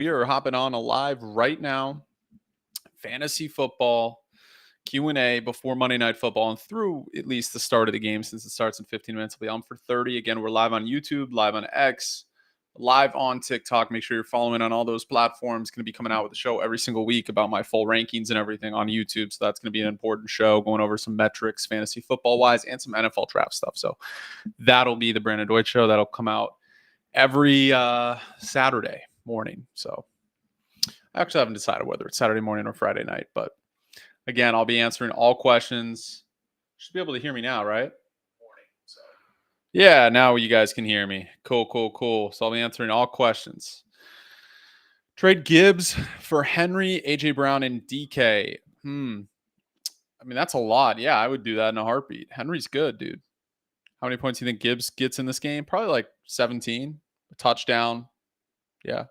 We are hopping on a live right now. Fantasy football Q&A before Monday Night Football and through at least the start of the game, since it starts in 15 minutes. I'll be on for 30. Again, we're live on YouTube, live on X, live on TikTok. Make sure you're following on all those platforms. Going to be coming out with a show every single week about my full rankings and everything on YouTube. So that's going to be an important show, going over some metrics, fantasy football wise, and some NFL draft stuff. So that'll be the Brandon Deutsch show. That'll come out every Saturday morning. So I actually haven't decided whether it's Saturday morning or Friday night, but again, I'll be answering all questions. Should be able to hear me now, right? Yeah, now you guys can hear me. Cool. So I'll be answering all questions. Trade Gibbs for Henry, AJ Brown, and DK. I mean, that's a lot. Yeah, I would do that in a heartbeat. Henry's good, dude. How many points do you think Gibbs gets in this game? Probably like 17. A touchdown. Yeah.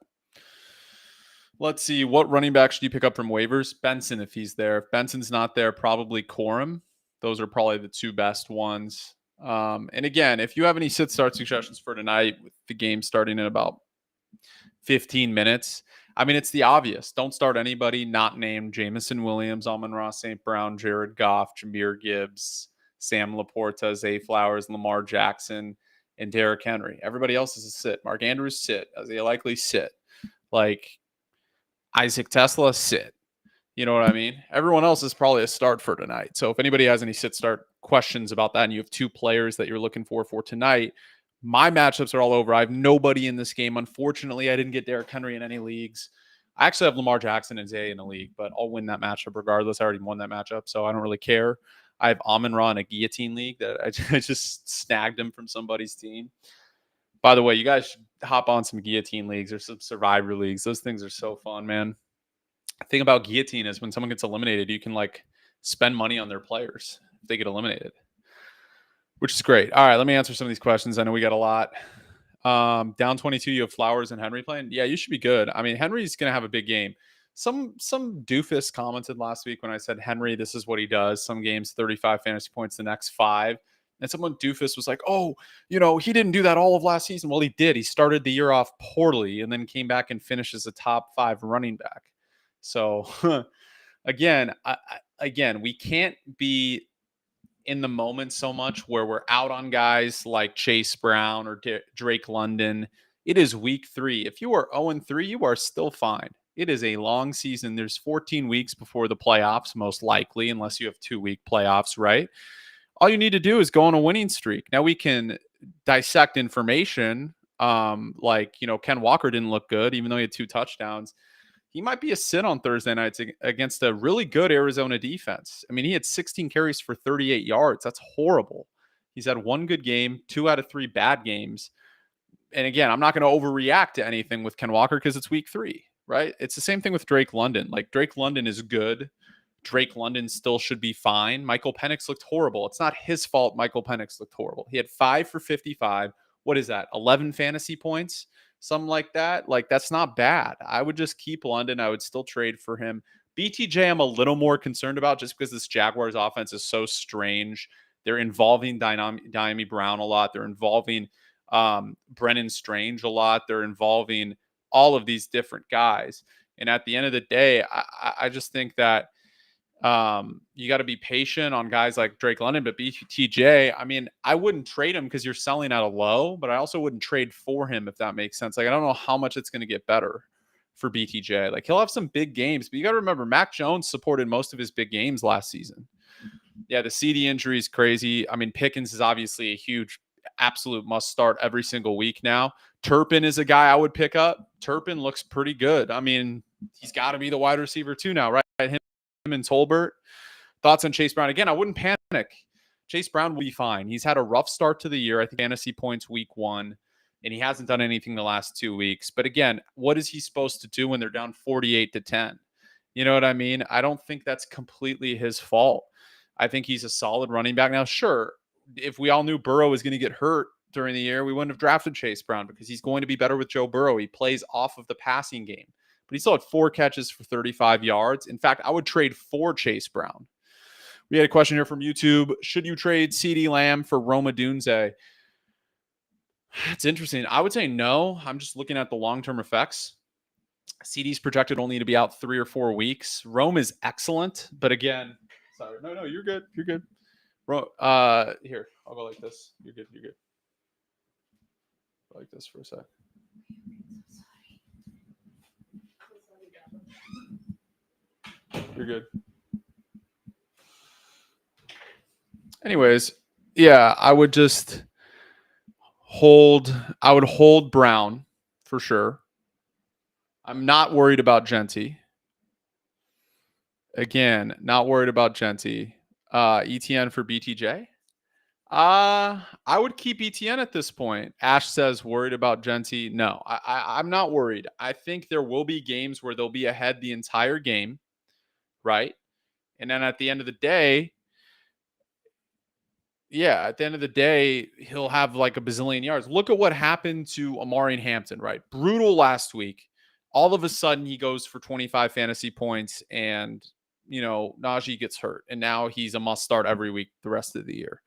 Let's see. What running back should you pick up from waivers? Benson, if he's there. If Benson's not there, probably Corum. Those are probably the two best ones. And again, if you have any sit-start suggestions for tonight, with the game starting in about 15 minutes, I mean, it's the obvious. Don't start anybody not named Jameson Williams, Amon-Ra St. Brown, Jared Goff, Jahmyr Gibbs, Sam Laporta, Zay Flowers, Lamar Jackson, and Derrick Henry. Everybody else is a sit. Mark Andrews, sit. As they likely sit. Like Isaac Tesla, sit. You know what I mean? Everyone else is probably a start for tonight. So if anybody has any sit-start questions about that and you have two players that you're looking for tonight, my matchups are all over. I have nobody in this game. Unfortunately, I didn't get Derrick Henry in any leagues. I actually have Lamar Jackson and Zay in a league, but I'll win that matchup regardless. I already won that matchup, so I don't really care. I have Amon-Ra in a guillotine league that I just snagged him from somebody's team. By the way, you guys should hop on some guillotine leagues or some survivor leagues. Those things are so fun, man. The thing about guillotine is when someone gets eliminated, you can like spend money on their players if they get eliminated, which is great. All right, let me answer some of these questions. I know we got a lot. Down 22, you have Flowers and Henry playing. Yeah, you should be good. I mean, Henry's going to have a big game. Some doofus commented last week when I said Henry, this is what he does. Some games, 35 fantasy points the next 5. And someone doofus was like, oh, he didn't do that all of last season. Well, he did. He started the year off poorly and then came back and finished as a top 5 running back. So again, we can't be in the moment so much where we're out on guys like Chase Brown or Drake London. It is week 3. If you are 0-3, you are still fine. It is a long season. There's 14 weeks before the playoffs, most likely, unless you have 2-week playoffs, right? All you need to do is go on a winning streak. Now we can dissect information. Ken Walker didn't look good, even though he had 2 touchdowns. He might be a sit on Thursday nights against a really good Arizona defense. I mean, he had 16 carries for 38 yards. That's horrible. He's had 1 good game, 2 out of 3 bad games. And again, I'm not going to overreact to anything with Ken Walker because it's week 3, right? It's the same thing with Drake London. Like, Drake London is good. Drake London still should be fine. Michael Penix looked horrible. It's not his fault Michael Penix looked horrible. He had 5 for 55. What is that? 11 fantasy points? Something like that. Like, that's not bad. I would just keep London. I would still trade for him. BTJ, I'm a little more concerned about just because this Jaguars offense is so strange. They're involving Dyami Brown a lot. They're involving Brennan Strange a lot. They're involving all of these different guys. And at the end of the day, I just think that you got to be patient on guys like Drake London, but BTJ, I mean, I wouldn't trade him because you're selling at a low, but I also wouldn't trade for him if that makes sense. Like, I don't know how much it's going to get better for BTJ. Like, he'll have some big games, but you got to remember, Mac Jones supported most of his big games last season. Yeah, the CD injury is crazy. I mean, Pickens is obviously a huge, absolute must start every single week now. Turpin is a guy I would pick up. Turpin looks pretty good. I mean, he's got to be the wide receiver too now, right? Him and Tolbert. Thoughts on Chase Brown? Again, I wouldn't panic. Chase Brown will be fine. He's had a rough start to the year. I think fantasy points week 1, and he hasn't done anything the last 2 weeks. But again, what is he supposed to do when they're down 48-10? You know what I mean? I don't think that's completely his fault. I think he's a solid running back. Now, sure, if we all knew Burrow was going to get hurt during the year, we wouldn't have drafted Chase Brown because he's going to be better with Joe Burrow. He plays off of the passing game. But he still had 4 catches for 35 yards. In fact, I would trade for Chase Brown. We had a question here from YouTube. Should you trade CeeDee Lamb for Rome Odunze? It's interesting. I would say no. I'm just looking at the long-term effects. CD's projected only to be out 3 or 4 weeks. Rome is excellent, but again, sorry, no, you're good, you're good. Here, I'll go like this. You're good, you're good. Go like this for a sec. You're good. Anyways, yeah, I would hold Brown for sure. I'm not worried about Genty. Again, not worried about Genty. ETN for BTJ. I would keep ETN at this point. Ash says worried about Genty. No, I'm not worried. I think there will be games where they'll be ahead the entire game, right? And then at the end of the day, he'll have like a bazillion yards. Look at what happened to Amari and Hampton, right? Brutal last week. All of a sudden, he goes for 25 fantasy points, and Najee gets hurt, and now he's a must start every week the rest of the year.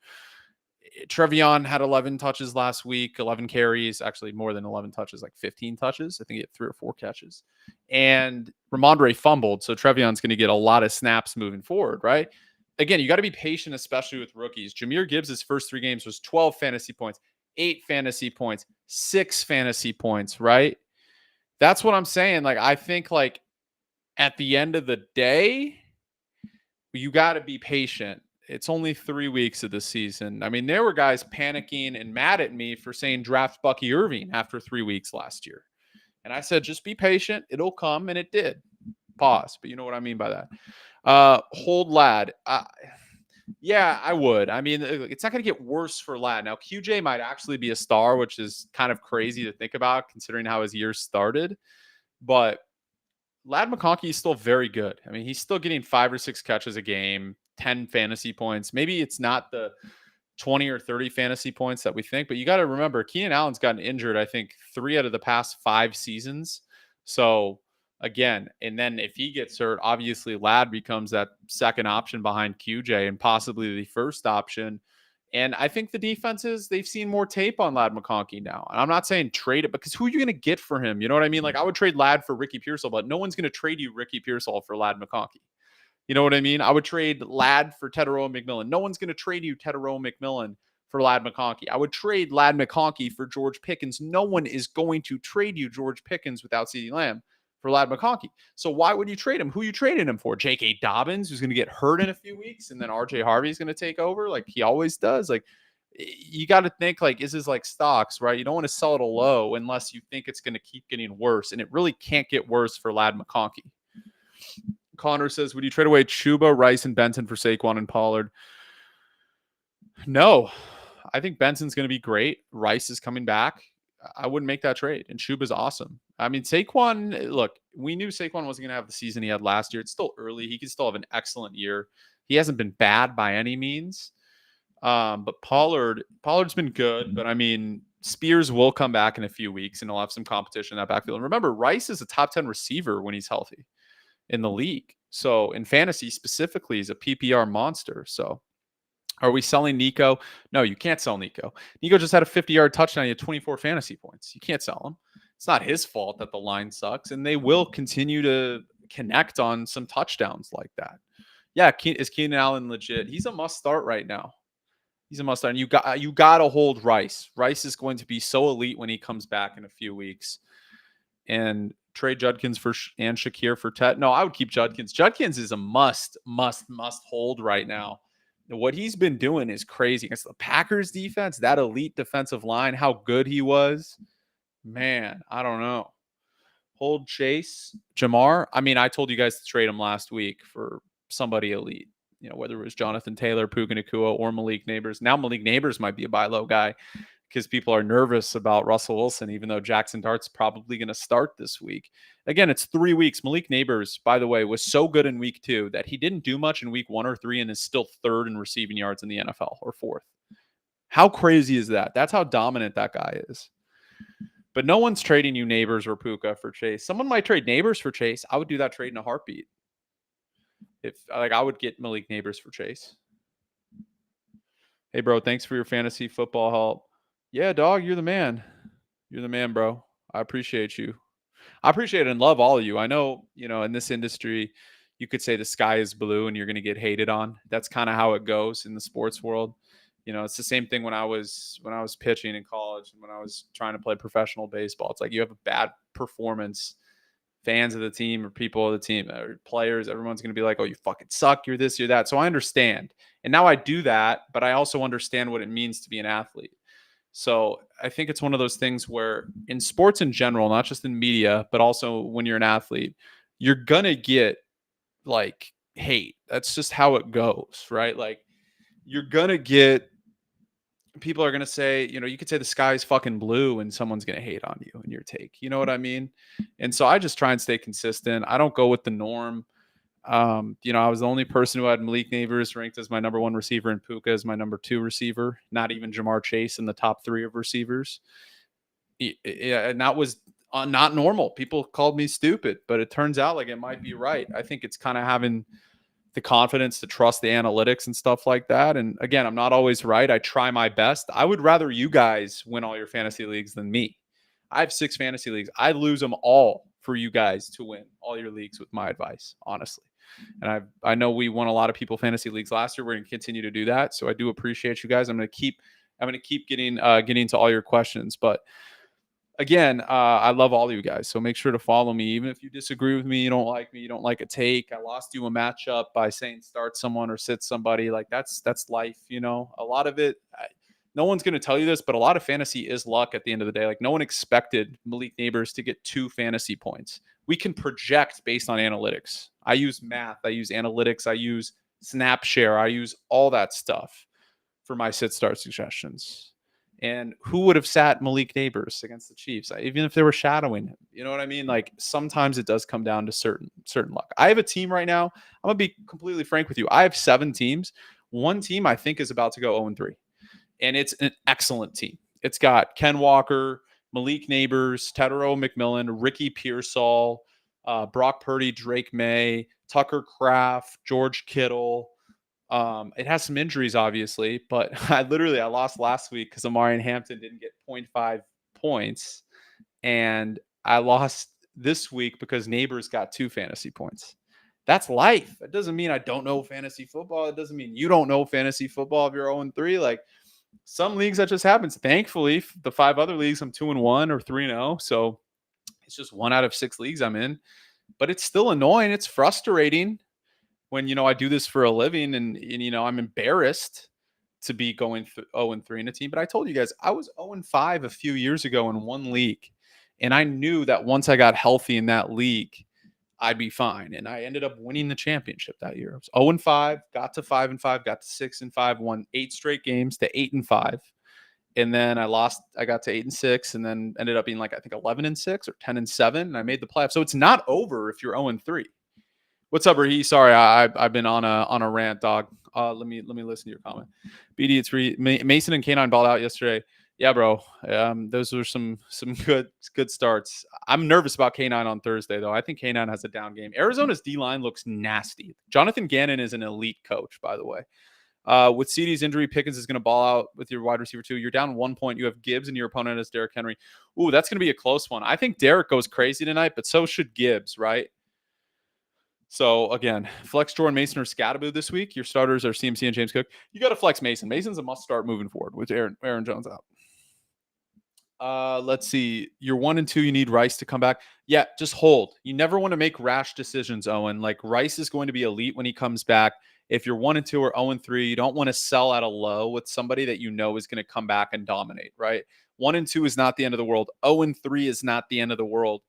Trevion had 11 touches last week, 11 carries, actually more than 11 touches, like 15 touches. I think he had 3 or 4 catches. And Ramondre fumbled, so Trevion's going to get a lot of snaps moving forward, right? Again, you got to be patient, especially with rookies. Jahmyr Gibbs' first 3 games was 12 fantasy points, 8 fantasy points, 6 fantasy points, right? That's what I'm saying. Like, I think, like, at the end of the day, you got to be patient. It's only 3 weeks of the season. I mean, there were guys panicking and mad at me for saying draft Bucky Irving after 3 weeks last year. And I said, just be patient. It'll come. And it did. Pause. But you know what I mean by that. Hold Lad. Yeah, I would. I mean, it's not going to get worse for Lad. Now, QJ might actually be a star, which is kind of crazy to think about considering how his year started. But Ladd McConkey is still very good. I mean, he's still getting 5 or 6 catches a game, 10 fantasy points. Maybe it's not the 20 or 30 fantasy points that we think, but you got to remember Keenan Allen's gotten injured, I think, 3 out of the past 5 seasons. So again, and then if he gets hurt, obviously Ladd becomes that second option behind QJ and possibly the first option. And I think the defenses, they've seen more tape on Ladd McConkey now. And I'm not saying trade it because who are you going to get for him? You know what I mean? Like, I would trade Ladd for Ricky Pearsall, but no one's going to trade you Ricky Pearsall for Ladd McConkey. You know what I mean? I would trade Ladd for Tetairoa McMillan. No one's going to trade you Tetairoa McMillan for Ladd McConkey. I would trade Ladd McConkey for George Pickens. No one is going to trade you George Pickens without CeeDee Lamb for Ladd McConkey. So why would you trade him? Who are you trading him for? J.K. Dobbins, who's going to get hurt in a few weeks, and then R.J. Harvey's going to take over like he always does? Like, you got to think, like, is this like stocks, right? You don't want to sell it a low unless you think it's going to keep getting worse, and it really can't get worse for Ladd McConkey. Connor says, would you trade away Chuba, Rice, and Benson for Saquon and Pollard? No. I think Benson's going to be great. Rice is coming back. I wouldn't make that trade. And Chuba's awesome. I mean, Saquon, look, we knew Saquon wasn't going to have the season he had last year. It's still early. He can still have an excellent year. He hasn't been bad by any means. But Pollard's been good. But I mean, Spears will come back in a few weeks and he'll have some competition in that backfield. And remember, Rice is a top 10 receiver when he's healthy in the league. So in fantasy specifically, he's a PPR monster. So are we selling Nico? No, you can't sell Nico. Nico just had a 50-yard touchdown. He had 24 fantasy points. You can't sell him. It's not his fault that the line sucks. And they will continue to connect on some touchdowns like that. Yeah, is Keenan Allen legit? He's a must start right now. He's a must start. And you got to hold Rice. Rice is going to be so elite when he comes back in a few weeks. And trade Judkins and Shakir for Tet. No, I would keep Judkins. Judkins is a must hold right now. What he's been doing is crazy against the Packers defense, that elite defensive line, how good he was. Man, I don't know. Hold Chase, Jamar. I mean, I told you guys to trade him last week for somebody elite. You know, whether it was Jonathan Taylor, Puka Nacua, or Malik Neighbors. Now Malik Neighbors might be a buy low guy because people are nervous about Russell Wilson, even though Jackson Dart's probably going to start this week. Again, it's 3 weeks. Malik Neighbors, by the way, was so good in week 2 that he didn't do much in week 1 or 3 and is still 3rd in receiving yards in the NFL or 4th. How crazy is that? That's how dominant that guy is. But no one's trading you Neighbors or Puka for Chase. Someone might trade Neighbors for Chase. I would do that trade in a heartbeat. I would get Malik Neighbors for Chase. Hey, bro, thanks for your fantasy football help. Yeah, dog, you're the man. You're the man, bro. I appreciate you. I appreciate and love all of you. I know, in this industry, you could say the sky is blue and you're going to get hated on. That's kind of how it goes in the sports world. It's the same thing when I was pitching in college and when I was trying to play professional baseball. It's like you have a bad performance, fans of the team or people of the team or players, everyone's going to be like, "Oh, you fucking suck. You're this, you're that." So I understand. And now I do that, but I also understand what it means to be an athlete. So I think it's one of those things where in sports in general, not just in media, but also when you're an athlete, you're going to get like hate. That's just how it goes, right? Like you're going to get people are going to say, you could say the sky's fucking blue and someone's going to hate on you and your take. You know what I mean? And so I just try and stay consistent. I don't go with the norm. I was the only person who had Malik Neighbors ranked as my number one receiver and Puka as my number two receiver, not even Jamar Chase in the top three of receivers. Yeah, and that was not normal. People called me stupid, but it turns out like it might be right. I think it's kind of having the confidence to trust the analytics and stuff like that. And again, I'm not always right. I try my best. I would rather you guys win all your fantasy leagues than me. I have 6 fantasy leagues. I lose them all for you guys to win all your leagues with my advice, honestly. And I know we won a lot of people fantasy leagues last year. We're going to continue to do that. So I do appreciate you guys. I'm going to keep getting to all your questions, but again, I love all of you guys. So make sure to follow me. Even if you disagree with me, you don't like me, you don't like a take. I lost you a matchup by saying start someone or sit somebody. Like that's life, A lot of it, no one's going to tell you this, but a lot of fantasy is luck at the end of the day. Like no one expected Malik Neighbors to get 2 fantasy points. We can project based on analytics. I use math, I use analytics, I use SnapShare, I use all that stuff for my sit start suggestions. And who would have sat Malik Neighbors against the Chiefs, even if they were shadowing him? You know what I mean? Like sometimes it does come down to certain luck. I have a team right now. I'm gonna be completely frank with you. I have 7 teams. One team I think is about to go 0-3, and it's an excellent team. It's got Ken Walker, Malik Neighbors, Tedero McMillan, Ricky Pearsall, Brock Purdy, Drake May, Tucker Kraft, George Kittle. It has some injuries, obviously, but I lost last week because Amarian Hampton didn't get 0.5 points. And I lost this week because Neighbors got 2 fantasy points. That's life. It doesn't mean I don't know fantasy football. It doesn't mean you don't know fantasy football if you're 0-3. Like some leagues that just happens. Thankfully, the 5 other leagues, I'm 2-1 or 3-0. So it's just 1 out of 6 leagues I'm in. But it's still annoying. It's frustrating when I do this for a living and I'm embarrassed to be going 0-3 in a team. But I told you guys I was 0-5 a few years ago in one league, and I knew that once I got healthy in that league, I'd be fine. And I ended up winning the championship that year. I was 0-5, got to 5-5, got to 6-5, won 8 straight games to 8-5. And then I got to 8-6, and then ended up being like I think 11-6 or 10-7, and I made the playoffs. So it's not over if you're 0-3. What's up, Rahi? Sorry, I've been on a rant, dog. Let me listen to your comment. BD, it's Mason and K9 balled out yesterday. Yeah, bro. Those were some good starts. I'm nervous about K9 on Thursday, though. I think K9 has a down game. Arizona's D-line looks nasty. Jonathan Gannon is an elite coach, by the way. With CeeDee's injury, Pickens is going to ball out with your wide receiver 2. You're down 1 point. You have Gibbs and your opponent is Derrick Henry. Ooh, that's going to be a close one. I think Derrick goes crazy tonight, but so should Gibbs, right? So, again, flex Jordan Mason or Scattaboo this week. Your starters are CMC and James Cook. You got to flex Mason. Mason's a must-start moving forward with Aaron Jones out. Let's see. You're 1-2. You need Rice to come back. Yeah, just hold. You never want to make rash decisions, Owen. Like, Rice is going to be elite when he comes back. If you're 1-2 or 0-3, you don't want to sell at a low with somebody that you know is going to come back and dominate, right? 1-2 is not the end of the world. 0-3 is not the end of the world.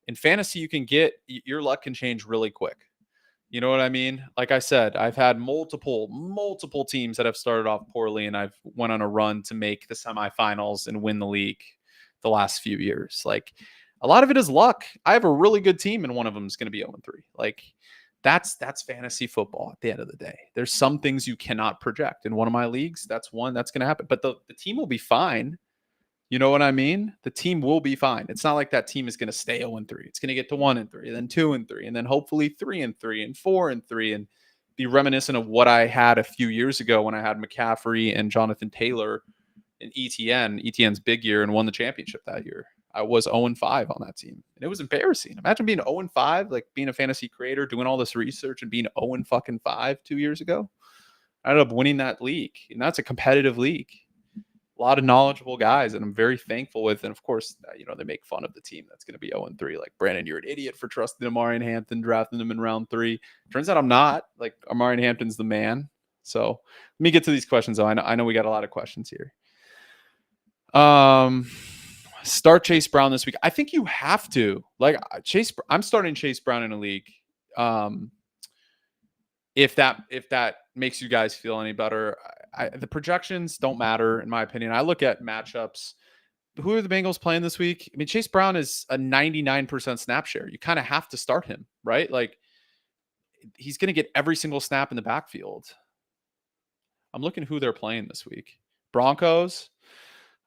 In fantasy, you can get your luck can change really quick. You know what I mean? Like I said, I've had multiple teams that have started off poorly, and I've went on a run to make the semifinals and win the league the last few years. Like a lot of it is luck. I have a really good team, and one of them is going to be 0-3. Like that's fantasy football at the end of the day. There's some things you cannot project. In one of my leagues, that's one that's going to happen. But the team will be fine. You know what I mean? The team will be fine. It's not like that team is going to stay 0-3. It's going to get to 1-3, then 2-3, and then hopefully 3-3 and 4-3, and be reminiscent of what I had a few years ago when I had McCaffrey and Jonathan Taylor and ETN. ETN's big year and won the championship that year. I was 0-5 on that team. And it was embarrassing. Imagine being 0-5, like being a fantasy creator, doing all this research and being 0-5 2 years ago. I ended up winning that league. And that's a competitive league. A lot of knowledgeable guys, and I'm very thankful with. And of course, they make fun of the team that's going to be 0-3. Like, Brandon, you're an idiot for trusting Omarion Hampton, drafting him in round 3. Turns out I'm not. Like, Omarion Hampton's the man. So let me get to these questions, though. I know we got a lot of questions here. Start Chase Brown this week. I think you have to. Like, I'm starting Chase Brown in a league. If that makes you guys feel any better, the projections don't matter, in my opinion. I look at matchups. Who are the Bengals playing this week? I mean, Chase Brown is a 99% snap share. You kind of have to start him, right? Like, he's going to get every single snap in the backfield. I'm looking who they're playing this week. Broncos.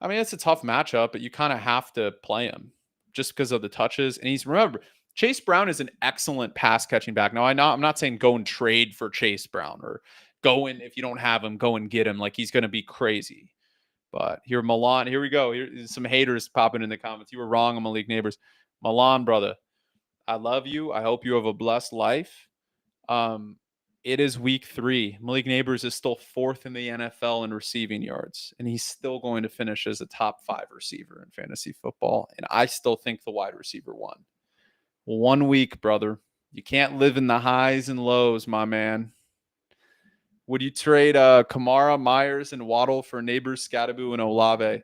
I mean, it's a tough matchup, but you kind of have to play him just because of the touches. And remember, Chase Brown is an excellent pass catching back. Now, I'm not saying go and trade for Chase Brown, or go in, if you don't have him, go and get him. Like, he's going to be crazy. But here, Milan, here we go. Here's some haters popping in the comments. You were wrong on Malik Neighbors. Milan, brother, I love you. I hope you have a blessed life. It is week 3. Malik Neighbors is still 4th in the NFL in receiving yards, and he's still going to finish as a top 5 receiver in fantasy football. And I still think the wide receiver won. 1 week, brother. You can't live in the highs and lows, my man. Would you trade Kamara, Myers, and Waddle for Neighbors, Scatterboo, and Olave?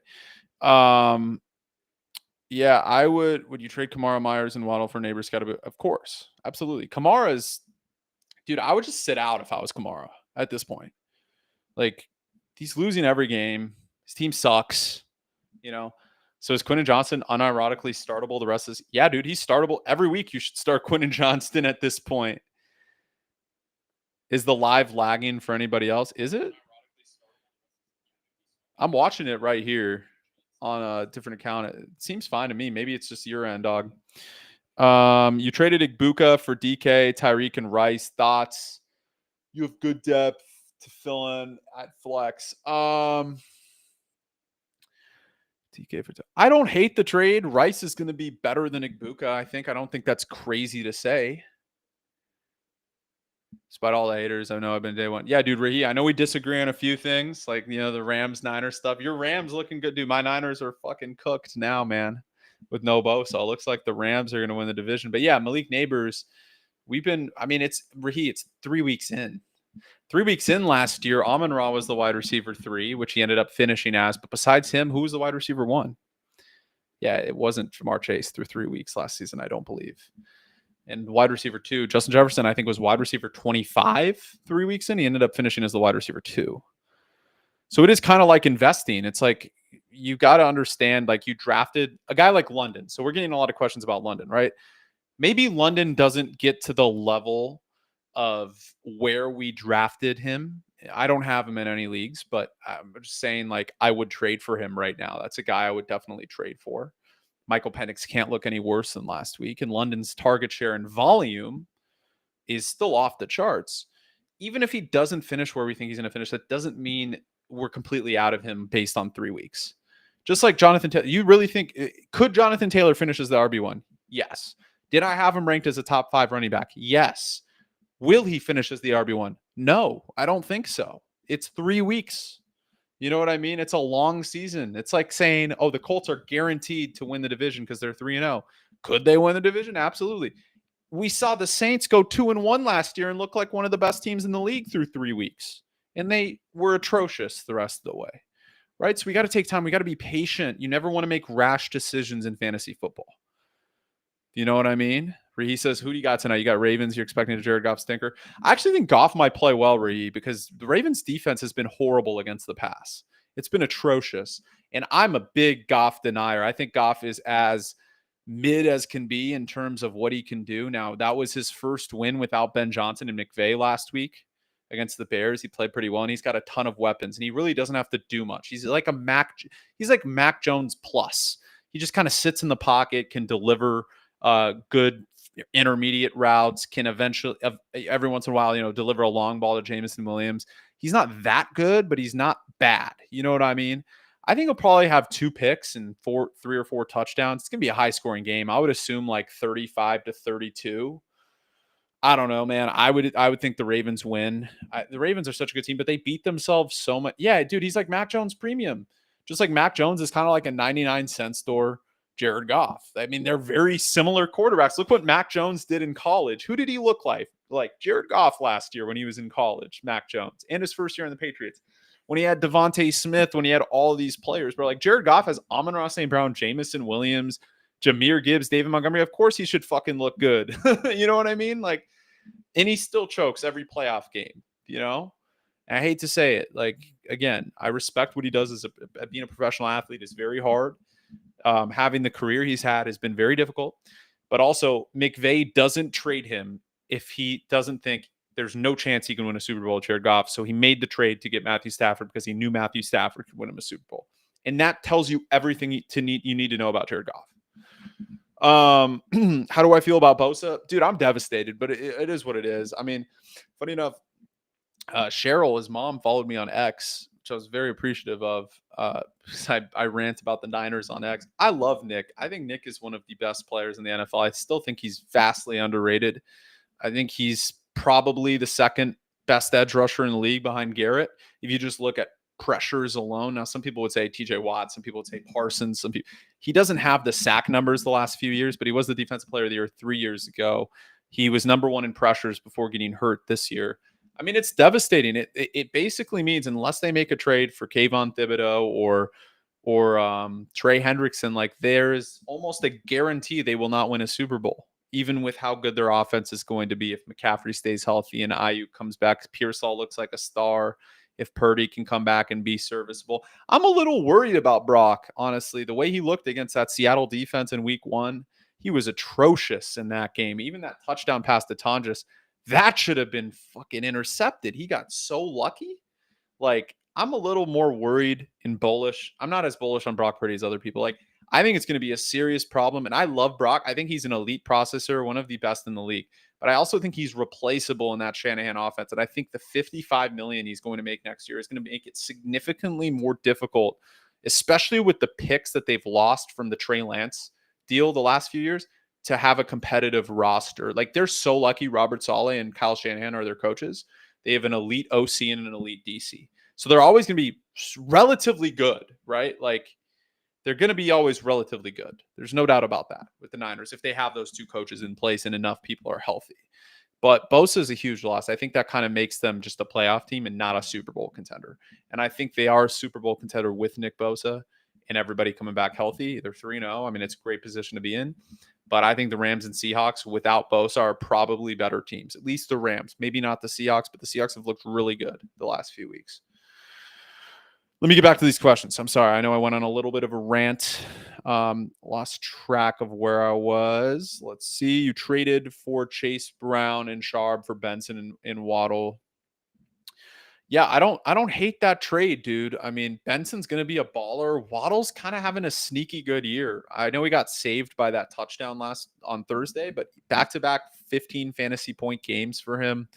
Yeah, I would. Would you trade Kamara, Myers, and Waddle for Neighbors, Scatterboo? Of course. Absolutely. Kamara's... Dude, I would just sit out if I was Kamara at this point. Like, he's losing every game. His team sucks, So is Quentin Johnston unironically startable the rest of this? Yeah, dude, he's startable. Every week you should start Quentin Johnston at this point. Is the live lagging for anybody else? Is it? I'm watching it right here on a different account. It seems fine to me. Maybe it's just your end, dog. You traded Igbuka for DK, Tyreek, and Rice. Thoughts? You have good depth to fill in at flex. DK for... I don't hate the trade. Rice is going to be better than Igbuka, I think. I don't think that's crazy to say. Despite all the haters, I know I've been day one. Yeah, dude, Rahi, I know we disagree on a few things, like, the Rams-Niners stuff. Your Rams looking good, dude. My Niners are fucking cooked now, man, with no Bosa. It looks like the Rams are going to win the division. But yeah, Malik Neighbors, it's 3 weeks in. 3 weeks in last year, Amon-Ra was the wide receiver 3, which he ended up finishing as. But besides him, who was the wide receiver 1? Yeah, it wasn't Ja'Marr Chase through 3 weeks last season, I don't believe. And wide receiver 2, Justin Jefferson, I think, was wide receiver 25 3 weeks in. He ended up finishing as the wide receiver 2. So it is kind of like investing. It's like, you got to understand, like, you drafted a guy like London. So we're getting a lot of questions about London, right? Maybe London doesn't get to the level of where we drafted him. I don't have him in any leagues, but I'm just saying, like, I would trade for him right now. That's a guy I would definitely trade for. Michael Penix can't look any worse than last week, and London's target share and volume is still off the charts. Even if he doesn't finish where we think he's going to finish, that doesn't mean we're completely out of him based on 3 weeks. Just like Jonathan Taylor. You really think, could Jonathan Taylor finish as the RB1? Yes. Did I have him ranked as a top 5 running back? Yes. Will he finish as the RB1? No, I don't think so. It's 3 weeks. You know what I mean? It's a long season. It's like saying, oh, the Colts are guaranteed to win the division because they're 3-0. Could they win the division? Absolutely. We saw the Saints go 2-1 last year and look like one of the best teams in the league through 3 weeks. And they were atrocious the rest of the way. Right? So we got to take time. We got to be patient. You never want to make rash decisions in fantasy football. You know what I mean? Rahi says, who do you got tonight? You got Ravens. You're expecting a Jared Goff stinker. I actually think Goff might play well, Rahi, because the Ravens defense has been horrible against the pass. It's been atrocious. And I'm a big Goff denier. I think Goff is as mid as can be in terms of what he can do. Now, that was his first win without Ben Johnson and McVay last week against the Bears. He played pretty well, and he's got a ton of weapons, and he really doesn't have to do much. He's like Mac Jones plus. He just kind of sits in the pocket, can deliver good intermediate routes, can eventually, every once in a while, deliver a long ball to Jameson Williams. He's not that good, but he's not bad. You know what I mean? I think he'll probably have 2 picks and 3 or 4 touchdowns. It's going to be a high scoring game. I would assume like 35-32. I don't know, man. I would think the Ravens win. The Ravens are such a good team, but they beat themselves so much. Yeah, dude, he's like Mac Jones premium. Just like Mac Jones is kind of like a 99-cent store Jared Goff. I mean, they're very similar quarterbacks. Look what Mac Jones did in college. Who did he look like? Like Jared Goff last year when he was in college, Mac Jones, and his first year in the Patriots. When he had Devontae Smith, when he had all these players, but like Jared Goff has Amon-Ra St. Brown, Jamison Williams, Jahmyr Gibbs, David Montgomery. Of course he should fucking look good. You know what I mean? Like, and he still chokes every playoff game, you know? And I hate to say it. Like, again, I respect what he does as being a professional athlete is very hard. Having the career he's had has been very difficult. But also, McVay doesn't trade him if he doesn't think there's no chance he can win a Super Bowl with Jared Goff. So he made the trade to get Matthew Stafford because he knew Matthew Stafford could win him a Super Bowl. And that tells you everything you need to know about Jared Goff. How do I feel about Bosa? Dude, I'm devastated, but it is what it is. I mean, funny enough, Cheryl, his mom, followed me on X, which I was very appreciative of. I rant about the Niners on X. I love Nick. I think Nick is one of the best players in the NFL. I still think he's vastly underrated. I think he's probably the second best edge rusher in the league behind Garrett. If you just look at pressures alone. Now, some people would say TJ Watt, some people would say Parsons. Some people, he doesn't have the sack numbers the last few years, but he was the defensive player of the year 3 years ago. He was number 1 in pressures before getting hurt this year. I mean, it's devastating. It basically means unless they make a trade for Kayvon Thibodeau or Trey Hendrickson, like there's almost a guarantee they will not win a Super Bowl, even with how good their offense is going to be if McCaffrey stays healthy and Ayuk comes back. Pearsall looks like a star. If Purdy can come back and be serviceable. I'm a little worried about Brock, honestly. The way he looked against that Seattle defense in week 1, he was atrocious in that game. Even that touchdown pass to Tonjes, that should have been fucking intercepted. He got so lucky. Like, I'm a little more worried and bullish. I'm not as bullish on Brock Purdy as other people. Like, I think it's going to be a serious problem. And I love Brock. I think he's an elite processor, one of the best in the league. But I also think he's replaceable in that Shanahan offense. And I think the $55 million he's going to make next year is going to make it significantly more difficult, especially with the picks that they've lost from the Trey Lance deal the last few years, to have a competitive roster. Like, they're so lucky Robert Saleh and Kyle Shanahan are their coaches. They have an elite OC and an elite DC. So they're always going to be relatively good, right? Like, they're going to be always relatively good. There's no doubt about that with the Niners if they have those 2 coaches in place and enough people are healthy. But Bosa is a huge loss. I think that kind of makes them just a playoff team and not a Super Bowl contender. And I think they are a Super Bowl contender with Nick Bosa and everybody coming back healthy. They're 3-0. I mean, it's a great position to be in. But I think the Rams and Seahawks without Bosa are probably better teams. At least the Rams. Maybe not the Seahawks, but the Seahawks have looked really good the last few weeks. Let me get back to these questions. I'm sorry. I know I went on a little bit of a rant. Lost track of where I was. Let's see. You traded for Chase Brown and Sharp for Benson and Waddle. Yeah, I don't hate that trade, dude. I mean, Benson's going to be a baller. Waddle's kind of having a sneaky good year. I know he got saved by that touchdown on Thursday, but back-to-back 15 fantasy point games for him.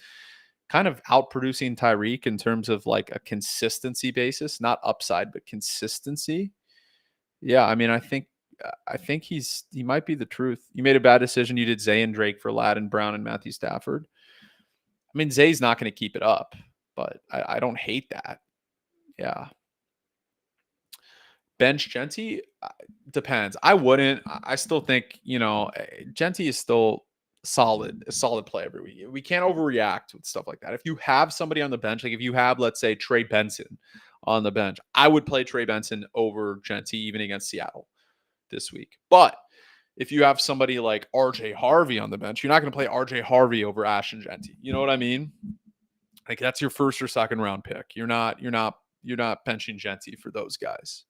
Kind of outproducing Tyreek in terms of like a consistency basis, not upside, but consistency. Yeah, I mean, I think he might be the truth. You made a bad decision. You did Zay and Drake for Ladd and Brown and Matthew Stafford. I mean, Zay's not going to keep it up, but I don't hate that. Yeah. Bench Genty depends. I wouldn't. I still think, Genty is still a solid play every week. We can't overreact with stuff like that. If you have somebody on the bench, like if you have, let's say, Trey Benson on the bench, I would play Trey Benson over Genty even against Seattle this week. But if you have somebody like RJ Harvey on the bench, you're not going to play RJ Harvey over Ashton Genty. You know what I mean? Like, that's your first or second round pick. You're not benching Genty for those guys.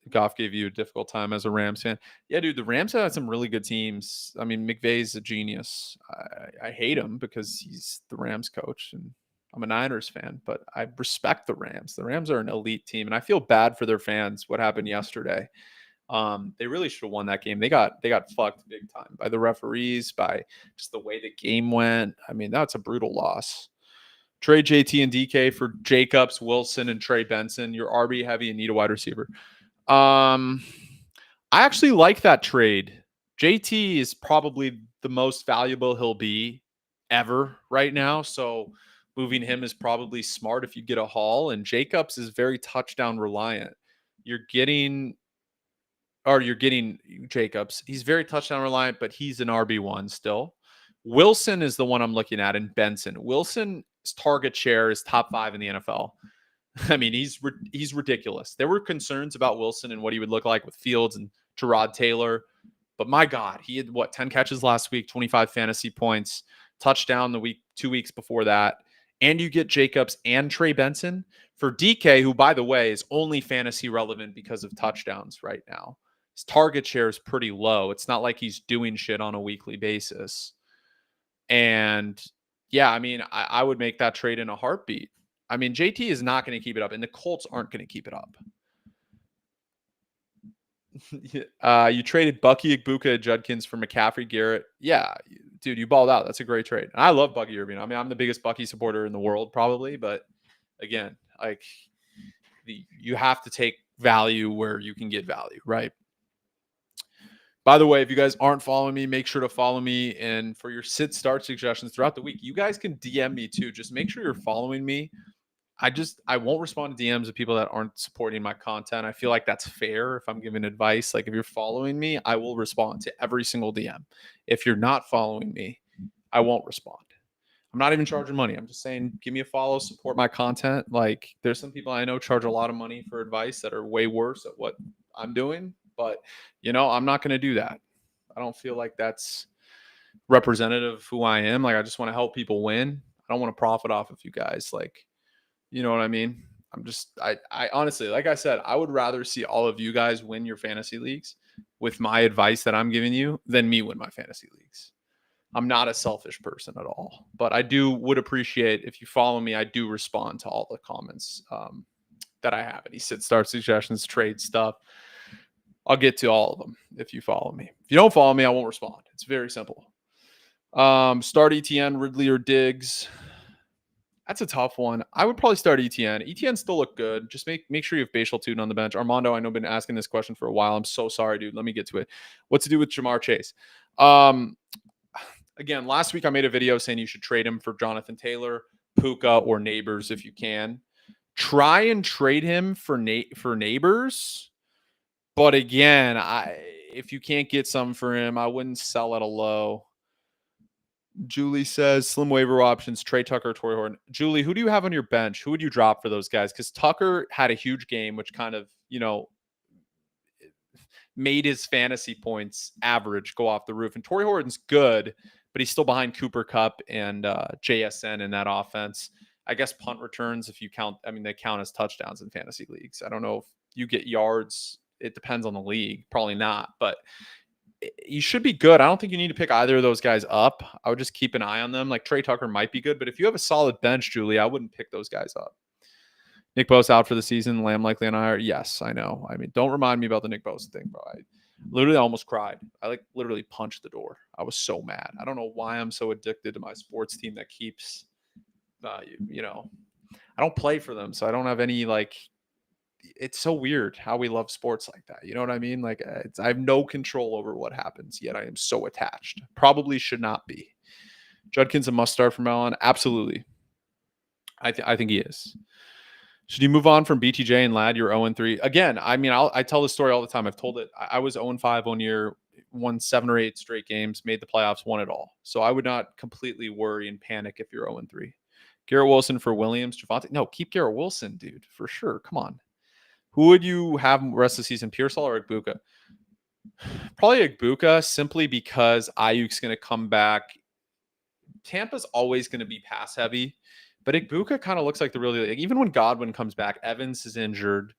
Goff gave you a difficult time as a Rams fan. Yeah, dude, the Rams have had some really good teams. I mean, McVay's a genius. I hate him because he's the Rams coach, and I'm a Niners fan, but I respect the Rams. The Rams are an elite team, and I feel bad for their fans. What happened yesterday? They really should have won that game. They got fucked big time by the referees, by just the way the game went. I mean, that's a brutal loss. Trade JT and DK for Jacobs, Wilson, and Trey Benson. You're RB heavy and need a wide receiver. I actually like that trade. JT is probably the most valuable he'll be ever right now. So moving him is probably smart if you get a haul. And Jacobs is very touchdown reliant. You're getting Jacobs. He's very touchdown reliant, but he's an RB1 still. Wilson is the one I'm looking at, and Benson. Wilson's target share is top 5 in the NFL. I mean, he's ridiculous. There were concerns about Wilson and what he would look like with Fields and Tyrod Taylor, but my God, he had 10 catches last week, 25 fantasy points, touchdown 2 weeks before that, and you get Jacobs and Trey Benson for DK, who, by the way, is only fantasy relevant because of touchdowns right now. His target share is pretty low. It's not like he's doing shit on a weekly basis. And yeah, I mean, I would make that trade in a heartbeat. I mean, JT is not going to keep it up, and the Colts aren't going to keep it up. You traded Bucky Igbuka, Judkins for McCaffrey, Garrett. Yeah, dude, you balled out. That's a great trade. And I love Bucky Irving. I mean, I'm the biggest Bucky supporter in the world, probably. But again, like you have to take value where you can get value, right? By the way, if you guys aren't following me, make sure to follow me. And for your sit start suggestions throughout the week, you guys can DM me too. Just make sure you're following me. I won't respond to DMs of people that aren't supporting my content. I feel like that's fair if I'm giving advice. Like if you're following me, I will respond to every single DM. If you're not following me, I won't respond. I'm not even charging money. I'm just saying, give me a follow, support my content. Like there's some people I know charge a lot of money for advice that are way worse at what I'm doing. But, I'm not going to do that. I don't feel like that's representative of who I am. Like, I just want to help people win. I don't want to profit off of you guys. Like, you know what I mean? I honestly, like I said, I would rather see all of you guys win your fantasy leagues with my advice that I'm giving you than me win my fantasy leagues. I'm not a selfish person at all, but I would appreciate if you follow me. I do respond to all the comments that I have. Any sit start suggestions, trade stuff. I'll get to all of them if you follow me. If you don't follow me, I won't respond. It's very simple. Start ETN, Ridley, or Diggs. That's a tough one. I would probably start ETN. ETN still look good. Just make sure you have Bashal Tuden on the bench. Armando, I know, been asking this question for a while. I'm so sorry, dude. Let me get to it. What to do with Jamar Chase? Again, last week I made a video saying you should trade him for Jonathan Taylor, Puka, or Neighbors if you can. Try and trade him for Neighbors. But again, if you can't get some for him, I wouldn't sell at a low. Julie says slim waiver options, Trey Tucker, Torrey Horton. Julie, who do you have on your bench? Who would you drop for those guys? Because Tucker had a huge game, which kind of, made his fantasy points average go off the roof. And Torrey Horton's good, but he's still behind Cooper Kupp and JSN in that offense. I guess punt returns, if you count, they count as touchdowns in fantasy leagues. I don't know if you get yards. It depends on the league. Probably not, but you should be good. I don't think you need to pick either of those guys up. I would just keep an eye on them. Like Trey Tucker might be good, but if you have a solid bench, Julie, I wouldn't pick those guys up. Nick Bosa out for the season. Lamb likely on IR. Yes, I know. Don't remind me about the Nick Bosa thing, bro. I literally almost cried. I literally punched the door. I was so mad. I don't know why I'm so addicted to my sports team that keeps, I don't play for them, so I don't have any it's so weird how we love sports like that. You know what I mean? I have no control over what happens, yet I am so attached. Probably should not be. Judkins a must start from now on? Absolutely. I think he is. Should you move on from BTJ and Ladd? You're 0-3. Again, I tell this story all the time. I've told it. I was 0-5 one year, won 7 or 8 straight games, made the playoffs, won it all. So I would not completely worry and panic if you're 0-3. Garrett Wilson for Williams. Javonte. No, keep Garrett Wilson, dude, for sure. Come on. Who would you have rest of the season, Pearsall or Igbuka? Probably Igbuka, simply because Ayuk's going to come back. Tampa's always going to be pass heavy, but Igbuka kind of looks like the real deal. Even when Godwin comes back, Evans is injured.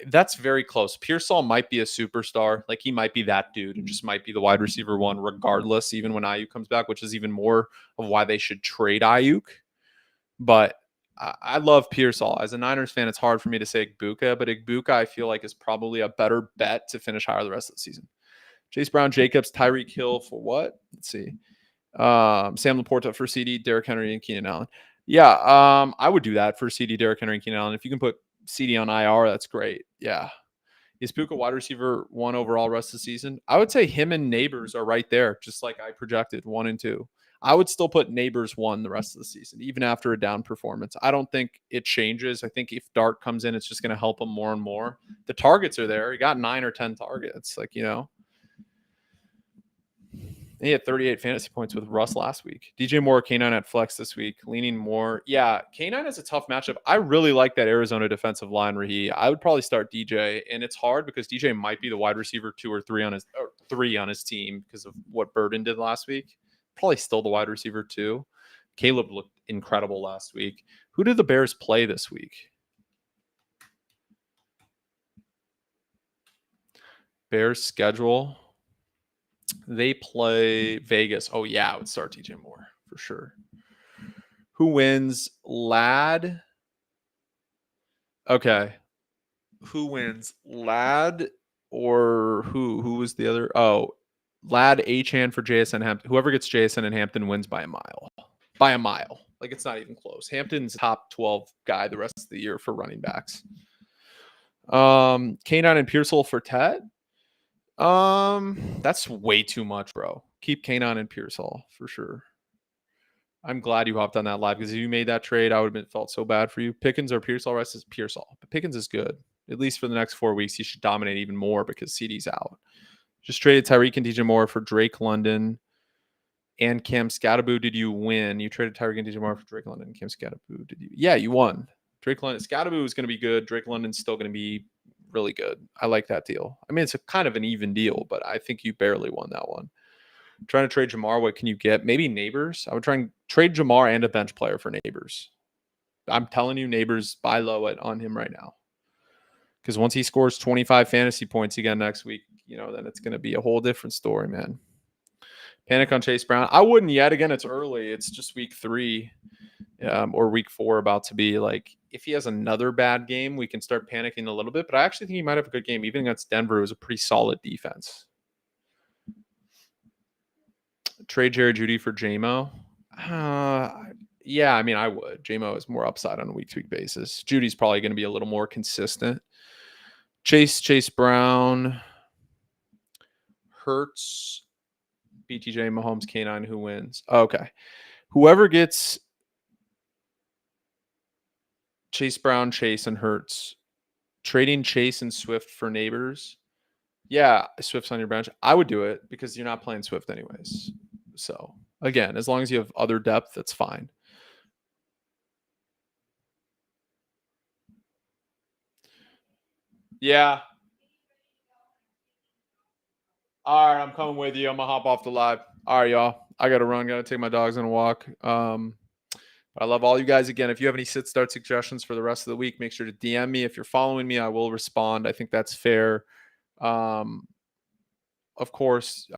That's very close. Pearsall might be a superstar. He might be that dude and just might be the wide receiver one regardless, even when Ayuk comes back, which is even more of why they should trade Ayuk. But I love Pearsall. As a Niners fan, it's hard for me to say Igbuka, but Igbuka I feel like is probably a better bet to finish higher the rest of the season. Chase Brown, Jacobs, Tyreek Hill for what? Let's see. Sam Laporta for CD, Derrick Henry, and Keenan Allen. Yeah, I would do that for CD, Derrick Henry, and Keenan Allen. If you can put CD on IR, that's great. Yeah. Is Puka wide receiver 1 overall rest of the season? I would say him and Neighbors are right there, just like I projected 1 and 2. I would still put Neighbors 1 the rest of the season, even after a down performance. I don't think it changes. I think if Dart comes in, it's just going to help him more and more. The targets are there. He got 9 or 10 targets. Like, he had 38 fantasy points with Russ last week. DJ Moore, K9 at flex this week, leaning more. Yeah, K9 is a tough matchup. I really like that Arizona defensive line, Rahi. I would probably start DJ, and it's hard because DJ might be the wide receiver 2 or 3 on his team because of what Burden did last week. Probably still the wide receiver 2. Caleb looked incredible last week. Who did the Bears play this week? Bears schedule. They play Vegas. Oh, yeah, I would start DJ Moore for sure. Who wins? Lad. Okay. Who wins? Lad or who? Who was the other? Oh, Lad Achan for JSN Hampton. Whoever gets JSN and Hampton wins by a mile. By a mile. Like it's not even close. Hampton's top 12 guy the rest of the year for running backs. K9 and Pearsall for Tet. That's way too much, bro. Keep K9 and Pearsall for sure. I'm glad you hopped on that live because if you made that trade, I would have felt so bad for you. Pickens or Pearsall? Rest is Pearsall. But Pickens is good. At least for the next 4 weeks, he should dominate even more because CD's out. Just traded Tyreek and DJ Moore for Drake London and Cam Scatterboo. Did you win? You traded Tyreek and DJ Moore for Drake London and Cam Scatterboo. Did you? Yeah, you won. Drake London. Scatterboo is going to be good. Drake London's still going to be really good. I like that deal. I mean, it's a kind of an even deal, but I think you barely won that one. Trying to trade Jamar. What can you get? Maybe Neighbors. I would try and trade Jamar and a bench player for Neighbors. I'm telling you, Neighbors, buy low on him right now. Because once he scores 25 fantasy points again next week, then it's going to be a whole different story, man. Panic on Chase Brown. I wouldn't yet. Again, it's early. It's just week 3 or week 4 about to be. Like, if he has another bad game, we can start panicking a little bit. But I actually think he might have a good game. Even against Denver, it was a pretty solid defense. Trade Jerry Judy for JMO. Yeah, I mean, I would. JMO is more upside on a week-to-week basis. Judy's probably going to be a little more consistent. Chase Brown, Hurts, BTJ, Mahomes, K9, who wins? Okay. Whoever gets Chase Brown, Chase, and Hurts, trading Chase and Swift for Neighbors. Yeah, Swift's on your bench. I would do it because you're not playing Swift anyways. So, again, as long as you have other depth, that's fine. Yeah. All right, I'm coming with you. I'm going to hop off the live. All right, y'all. I got to run. Got to take my dogs on a walk. I love all you guys. Again, if you have any sit-start suggestions for the rest of the week, make sure to DM me. If you're following me, I will respond. I think that's fair. Of course,